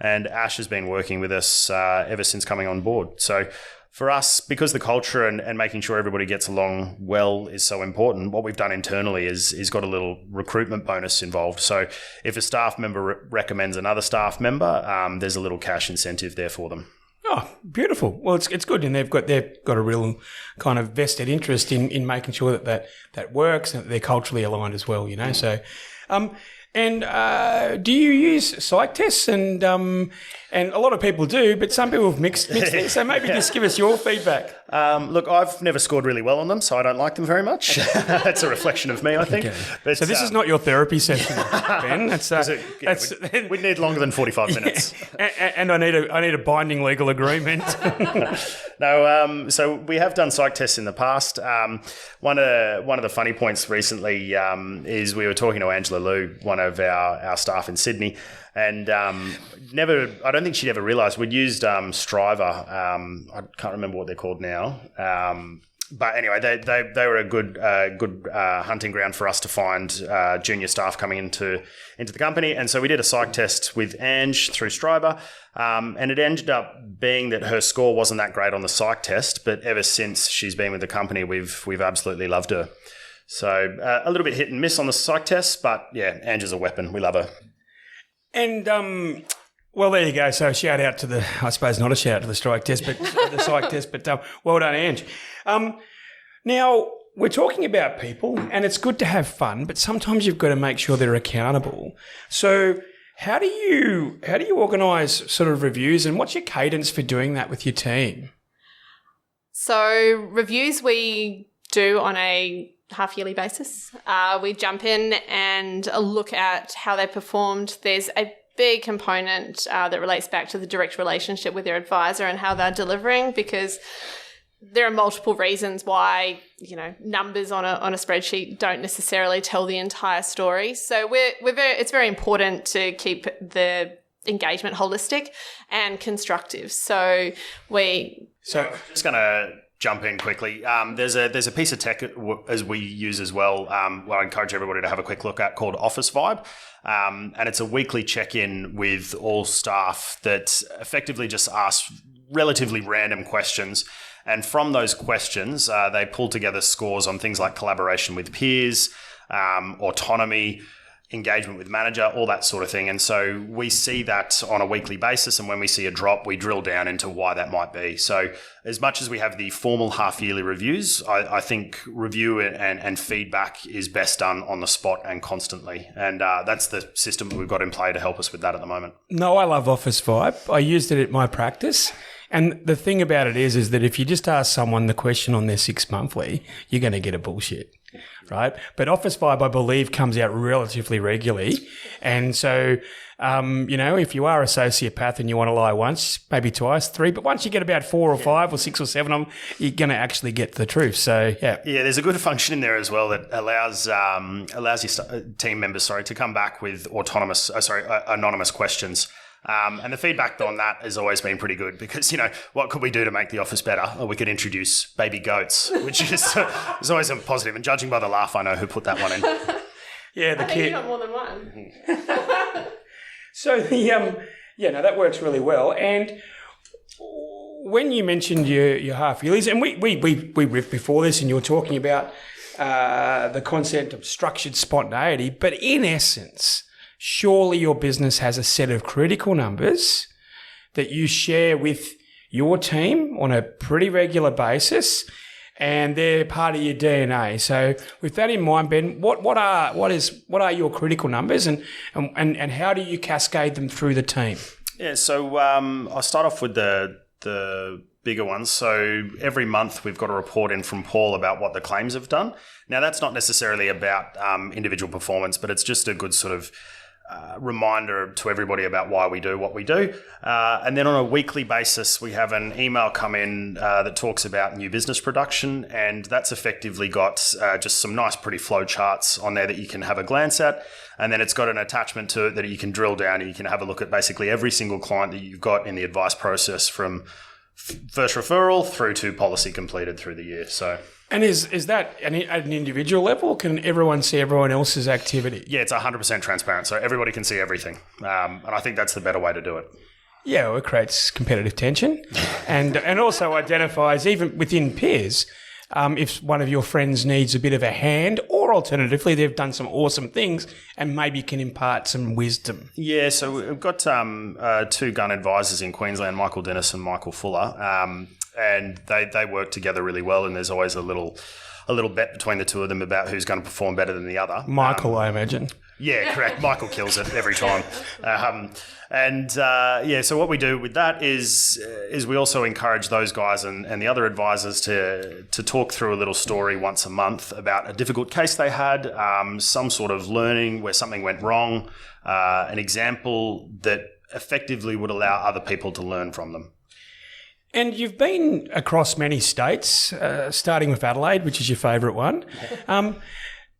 And Ash has been working with us ever since coming on board. So for us, because the culture and making sure everybody gets along well is so important, what we've done internally is got a little recruitment bonus involved. So if a staff member recommends another staff member, there's a little cash incentive there for them. Oh, beautiful. Well, it's good. And they've got a real kind of vested interest in making sure that works and that they're culturally aligned as well, you know. So And do you use psych tests? And a lot of people do, but some people have mixed things. So maybe just give us your feedback. Look, I've never scored really well on them, so I don't like them very much. That's a reflection of me, I think. Okay. But, so this is not your therapy session, Ben. We'd need longer than 45 minutes. And I need a binding legal agreement. No, so we have done psych tests in the past. One of the funny points recently is we were talking to Angela Liu, one of our staff in Sydney, and I don't think she'd ever realised we'd used Striver. I can't remember what they're called now. But anyway, they were a good hunting ground for us to find junior staff coming into the company. And so we did a psych test with Ange through Striver, and it ended up being that her score wasn't that great on the psych test. But ever since she's been with the company, we've absolutely loved her. So a little bit hit and miss on the psych test, but yeah, Ange is a weapon. We love her. And well, there you go. So shout out to I suppose not a shout out to the strike test, but the psych test. But well done, Ange. Now we're talking about people, and it's good to have fun, but sometimes you've got to make sure they're accountable. So how do you organise sort of reviews, and what's your cadence for doing that with your team? So reviews we do on a half-yearly basis. We jump in and look at how they performed. There's a big component that relates back to the direct relationship with your advisor and how they're delivering, because there are multiple reasons why, numbers on a spreadsheet don't necessarily tell the entire story. So it's very important to keep the engagement holistic and constructive. So just going to jump in quickly. There's a piece of tech as we use as well, where I encourage everybody to have a quick look at, called Office Vibe. And it's a weekly check-in with all staff that effectively just asks relatively random questions. And from those questions, they pull together scores on things like collaboration with peers, autonomy, engagement with manager, all that sort of thing. And so we see that on a weekly basis. And when we see a drop, we drill down into why that might be. So as much as we have the formal half-yearly reviews, I think review and feedback is best done on the spot and constantly. And that's the system that we've got in play to help us with that at the moment. No, I love Office Vibe. I used it at my practice. And the thing about it is that if you just ask someone the question on their 6 monthly, you're going to get a bullshit, right? But Office Vibe, I believe, comes out relatively regularly. And so, if you are a sociopath and you want to lie once, maybe twice, three, but once you get about 4 or 5 or 6 or 7 of them, you're going to actually get the truth. So, yeah. Yeah, there's a good function in there as well that allows your team members, to come back with anonymous questions. And the feedback on that has always been pretty good because, what could we do to make the office better? Or we could introduce baby goats, which is always a positive. And judging by the laugh, I know who put that one in. Yeah, I think you got more than one. So that works really well. And when you mentioned your half yearlies, and we riffed before this, and you were talking about the concept of structured spontaneity, but in essence, surely your business has a set of critical numbers that you share with your team on a pretty regular basis, and they're part of your DNA. So with that in mind, Ben, what are your critical numbers, and how do you cascade them through the team? Yeah, so I'll start off with the bigger ones. So every month we've got a report in from Paul about what the claims have done. Now that's not necessarily about individual performance, but it's just a good sort of reminder to everybody about why we do what we do. And then on a weekly basis, we have an email come in that talks about new business production. And that's effectively got just some nice, pretty flow charts on there that you can have a glance at. And then it's got an attachment to it that you can drill down and you can have a look at basically every single client that you've got in the advice process from first referral through to policy completed through the year. So. And is that at an individual level, or can everyone see everyone else's activity? Yeah, it's 100% transparent, so everybody can see everything. And I think that's the better way to do it. Yeah, well, it creates competitive tension and also identifies, even within peers, if one of your friends needs a bit of a hand, or alternatively, they've done some awesome things and maybe can impart some wisdom. Yeah, so we've got 2 gun advisors in Queensland, Michael Dennis and Michael Fuller. And they work together really well, and there's always a little bet between the two of them about who's going to perform better than the other. Michael, I imagine. Yeah, correct. Michael kills it every time. So what we do with that is we also encourage those guys and the other advisors to talk through a little story once a month about a difficult case they had, some sort of learning where something went wrong, an example that effectively would allow other people to learn from them. And you've been across many states, starting with Adelaide, which is your favourite one.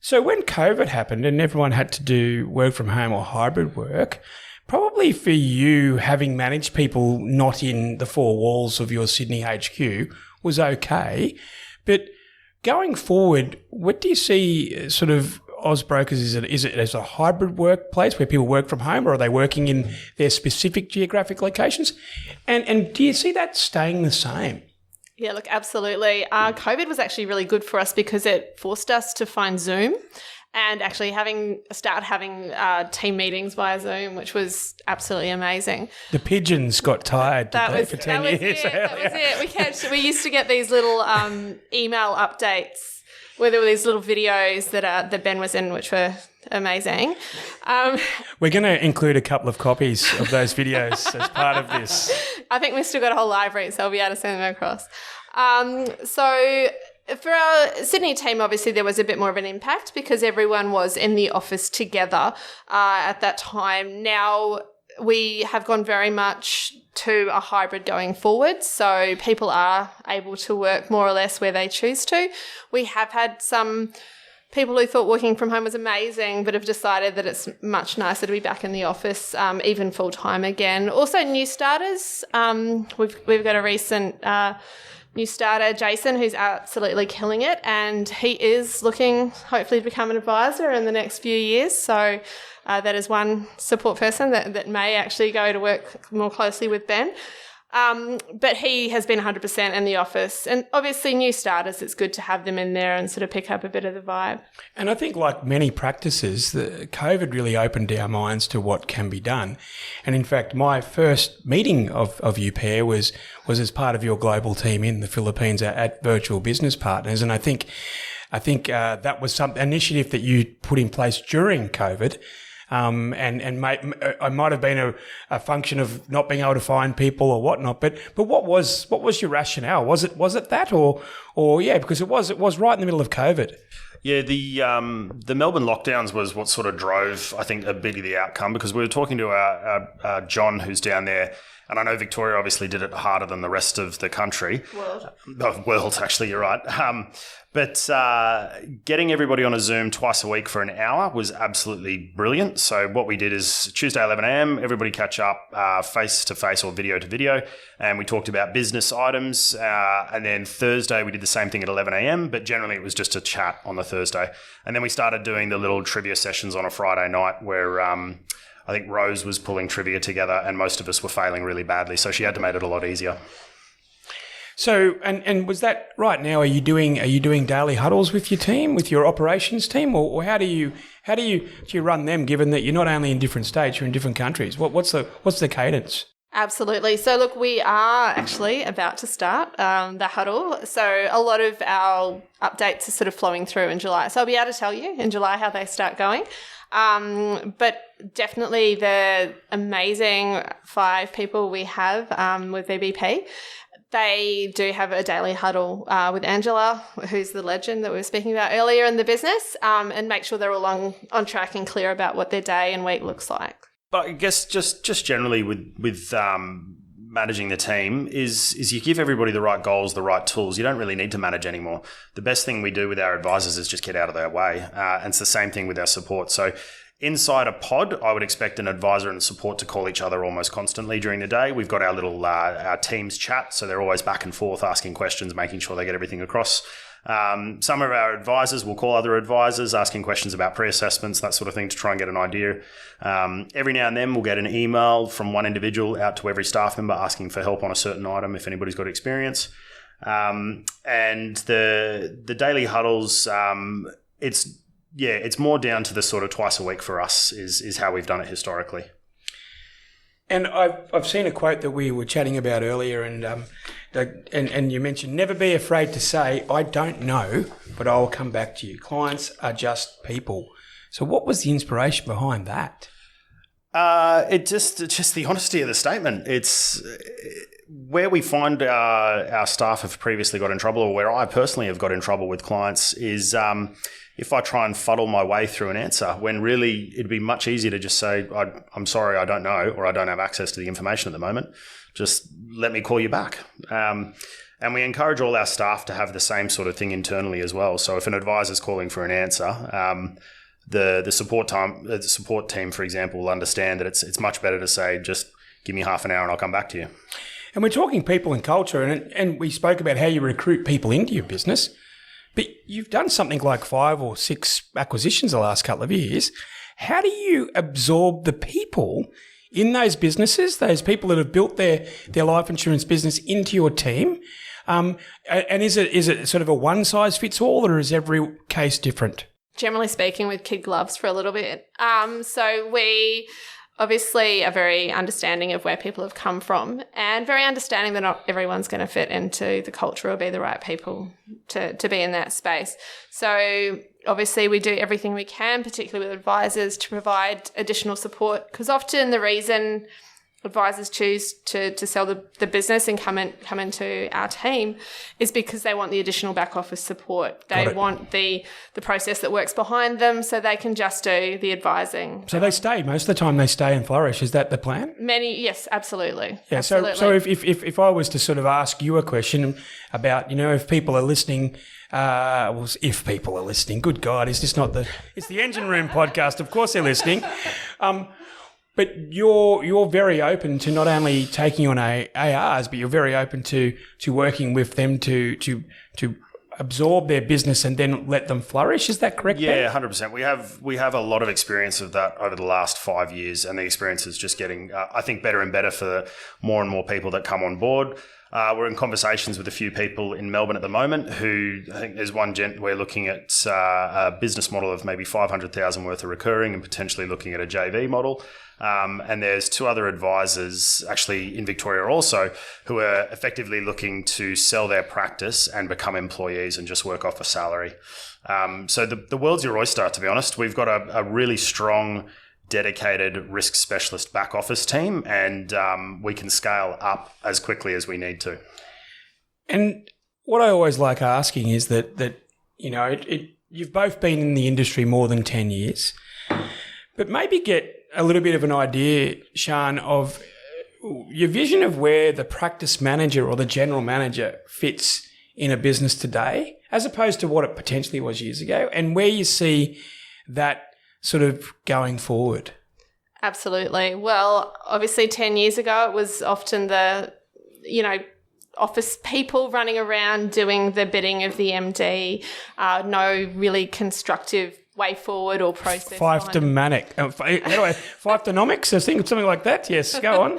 So when COVID happened and everyone had to do work from home or hybrid work, probably for you, having managed people not in the 4 walls of your Sydney HQ was okay. But going forward, what do you see sort of Austbrokers? Is it as a hybrid workplace where people work from home, or are they working in their specific geographic locations? And do you see that staying the same? Yeah, look, absolutely. COVID was actually really good for us because it forced us to find Zoom and actually start having team meetings via Zoom, which was absolutely amazing. The pigeons got tired for 10 years. That was it. We used to get these little email updates where there were these little videos that Ben was in, which were amazing. We're going to include a couple of copies of those videos as part of this. I think we've still got a whole library, so I'll be able to send them across. So for our Sydney team, obviously there was a bit more of an impact because everyone was in the office together at that time. Now we have gone very much to a hybrid going forward, so people are able to work more or less where they choose to. We have had some people who thought working from home was amazing but have decided that it's much nicer to be back in the office, even full-time again. Also new starters. We've got a recent new starter, Jason, who's absolutely killing it, and he is looking hopefully to become an advisor in the next few years. So that is one support person that may actually go to work more closely with Ben. But he has been 100% in the office. And obviously new starters, it's good to have them in there and sort of pick up a bit of the vibe. And I think like many practices, the COVID really opened our minds to what can be done. And in fact, my first meeting of you, Per, was as part of your global team in the Philippines at Virtual Business Partners. And I think that was some initiative that you put in place during COVID. I might have been a function of not being able to find people or whatnot, but what was your rationale? Was it that or yeah, because it was right in the middle of COVID. Yeah, the Melbourne lockdowns was what sort of drove, I think, a bit of the outcome, because we were talking to our John, who's down there, and I know Victoria obviously did it harder than the rest of the country. World, actually, you're right. But getting everybody on a Zoom twice a week for an hour was absolutely brilliant. So what we did is Tuesday, 11 a.m., everybody catch up face-to-face or video-to-video, and we talked about business items. And then Thursday, we did the same thing at 11 a.m., but generally it was just a chat on the Thursday. And then we started doing the little trivia sessions on a Friday night where I think Rose was pulling trivia together and most of us were failing really badly. So she had to make it a lot easier. So, and was that right now? Are you doing daily huddles with your team, with your operations team, or how do you run them? Given that you're not only in different states, you're in different countries. What's the cadence? Absolutely. So look, we are actually about to start the huddle. So a lot of our updates are sort of flowing through in July. So I'll be able to tell you in July how they start going. But definitely the amazing 5 people we have with VBP. They do have a daily huddle with Angela, who's the legend that we were speaking about earlier in the business, and make sure they're all on track and clear about what their day and week looks like. But I guess just generally with managing the team is you give everybody the right goals, the right tools. You don't really need to manage anymore. The best thing we do with our advisors is just get out of their way. And it's the same thing with our support. So inside a pod, I would expect an advisor and support to call each other almost constantly during the day. We've got our little our teams chat, so they're always back and forth asking questions, making sure they get everything across. Some of our advisors will call other advisors asking questions about pre-assessments, that sort of thing, to try and get an idea. Every now and then we'll get an email from one individual out to every staff member asking for help on a certain item if anybody's got experience. And the daily huddles, it's more down to the sort of twice a week for us is how we've done it historically. And I've seen a quote that we were chatting about earlier, and you mentioned, never be afraid to say, I don't know, but I'll come back to you. Clients are just people. So what was the inspiration behind that? It's just the honesty of the statement. It's where we find our staff have previously got in trouble, or where I personally have got in trouble with clients, is if I try and fuddle my way through an answer, when really it'd be much easier to just say, I'm sorry, I don't know, or I don't have access to the information at the moment. Just let me call you back. And we encourage all our staff to have the same sort of thing internally as well. So if an advisor's calling for an answer, the support team, for example, will understand that it's much better to say, just give me half an hour and I'll come back to you. And we're talking people and culture, and we spoke about how you recruit people into your business. But you've done something like 5 or 6 acquisitions the last couple of years. How do you absorb the people in those businesses, those people that have built their life insurance business into your team? And is it sort of a one-size-fits-all, or is every case different? Generally speaking, with kid gloves for a little bit. So we obviously are very understanding of where people have come from, and very understanding that not everyone's going to fit into the culture or be the right people to be in that space. So obviously we do everything we can, particularly with advisors, to provide additional support, because often the reason advisors choose to sell the business and come into our team is because they want the additional back office support. They want the process that works behind them, so they can just do the advising. So they stay, most of the time they stay and flourish. Is that the plan? Yes, absolutely. Yeah. Absolutely. So if I was to sort of ask you a question about, if people are listening, if people are listening, good God, it's the Engine Room podcast. Of course they're listening. But you're very open to not only taking on ARs, but you're very open to working with them to absorb their business and then let them flourish. Is that correct, Ben? Yeah, 100%. We have a lot of experience of that over the last 5 years, and the experience is just getting, I think, better and better for more and more people that come on board. We're in conversations with a few people in Melbourne at the moment who, I think there's one gent, we're looking at a business model of maybe 500,000 worth of recurring and potentially looking at a JV model. And there's two other advisors actually in Victoria also who are effectively looking to sell their practice and become employees and just work off a salary. So the world's your oyster, to be honest. We've got a really strong, dedicated risk specialist back office team, and we can scale up as quickly as we need to. And what I always like asking is that you've both been in the industry more than 10 years, but maybe get a little bit of an idea, Sian, of your vision of where the practice manager or the general manager fits in a business today, as opposed to what it potentially was years ago, and where you see that sort of going forward. Absolutely. Well, obviously 10 years ago, it was often the, office people running around doing the bidding of the MD, no really constructive way forward or process. Five-demics, I think, something like that. Yes, go on.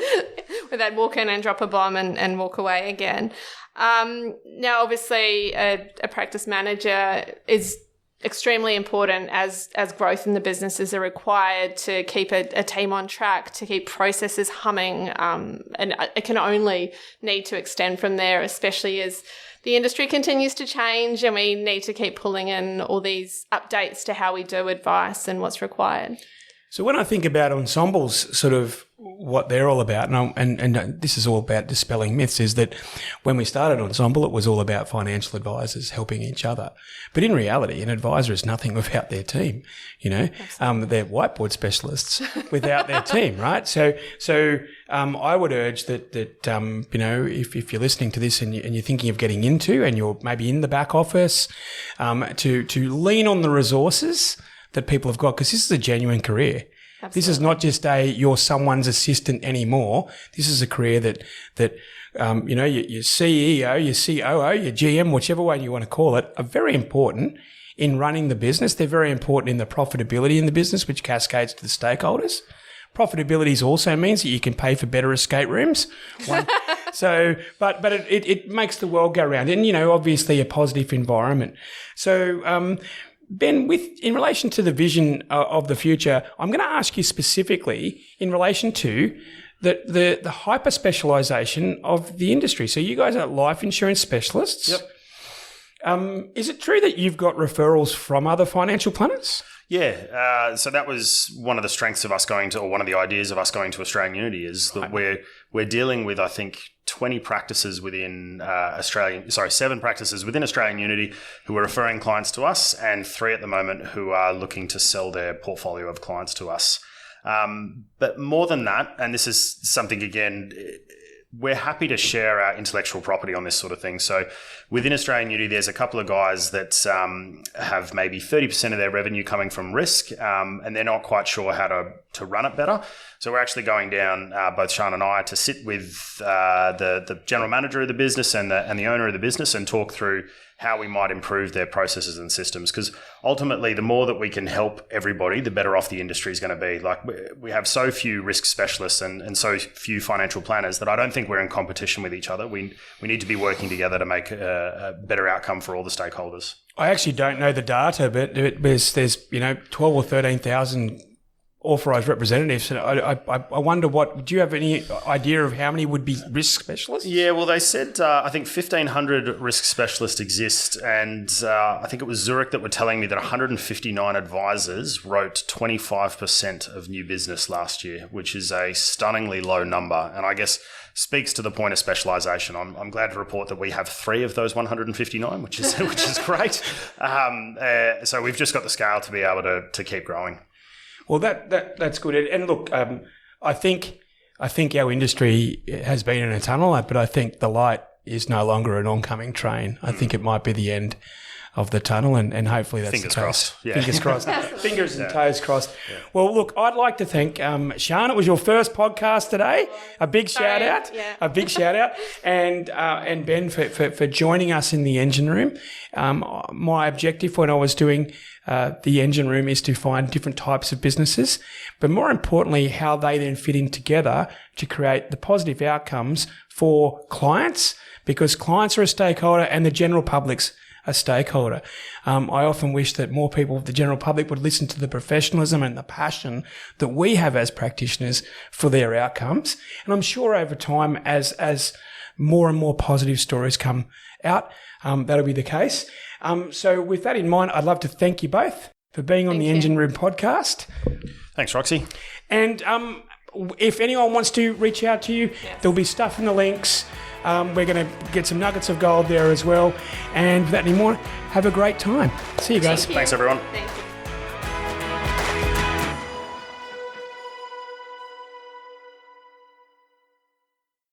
Where they'd walk in and drop a bomb and walk away again. Now, obviously, a practice manager is extremely important as growth in the businesses are required to keep a team on track, to keep processes humming, and it can only need to extend from there, especially as the industry continues to change and we need to keep pulling in all these updates to how we do advice and what's required. So when I think about ensembles, sort of what they're all about, and this is all about dispelling myths, is that when we started Ensemble, it was all about financial advisors helping each other. But in reality, an advisor is nothing without their team, they're whiteboard specialists without their team, right? So I would urge that if you're listening to this and you're thinking of getting into, and you're maybe in the back office, to lean on the resources that people have got, because this is a genuine career. Absolutely. This is not just you're someone's assistant anymore. This is a career that your CEO, your COO, your GM, whichever way you want to call it, are very important in running the business. They're very important in the profitability in the business, which cascades to the stakeholders. Profitability also means that you can pay for better escape rooms. But it makes the world go round, and obviously a positive environment. So. Ben, in relation to the vision of the future, I'm going to ask you specifically in relation to the hyper specialisation of the industry. So you guys are life insurance specialists. Yep. Is it true that you've got referrals from other financial planners? Yeah. So that was one of the strengths of us going to, or one of the ideas of us going to Australian Unity, is that we're dealing with, I think, 20 practices within 7 practices within Australian Unity who are referring clients to us, and 3 at the moment who are looking to sell their portfolio of clients to us. But more than that, and this is something, again, we're happy to share our intellectual property on this sort of thing. So within Australian Unity, there's a couple of guys that have maybe 30% of their revenue coming from risk, and they're not quite sure how to run it better. So we're actually going down, both Sian and I, to sit with the general manager of the business and the owner of the business and talk through how we might improve their processes and systems. Because ultimately, the more that we can help everybody, the better off the industry is going to be. Like, we have so few risk specialists and so few financial planners that I don't think we're in competition with each other. We need to be working together to make a better outcome for all the stakeholders. I actually don't know the data, but there's 12 or 13,000 authorised representatives. I wonder, do you have any idea of how many would be risk specialists? Yeah, well, they said, I think 1,500 risk specialists exist. And I think it was Zurich that were telling me that 159 advisors wrote 25% of new business last year, which is a stunningly low number. And I guess speaks to the point of specialisation. I'm glad to report that we have 3 of those 159, which is great. So we've just got the scale to be able to keep growing. Well, that's good. And look, I think our industry has been in a tunnel, but I think the light is no longer an oncoming train. I think it might be the end of the tunnel, and hopefully that's Fingers the case. crossed. Yeah. Fingers crossed. Fingers and toes crossed. Yeah. Well, look, I'd like to thank Sian. It was your first podcast today. A big shout out. Yeah. A big shout out. And Ben for joining us in the engine room. My objective when I was doing the engine room is to find different types of businesses, but more importantly, how they then fit in together to create the positive outcomes for clients, because clients are a stakeholder and the general public's a stakeholder. I often wish that more people, the general public, would listen to the professionalism and the passion that we have as practitioners for their outcomes. And I'm sure over time, as more and more positive stories come out, that'll be the case. So with that in mind, I'd love to thank you both for being on the Engine Room podcast. Thanks, Roxy. And if anyone wants to reach out to you, there'll be stuff in the links. We're going to get some nuggets of gold there as well. And with that in mind, have a great time. See you guys. Thanks, everyone. Thank you.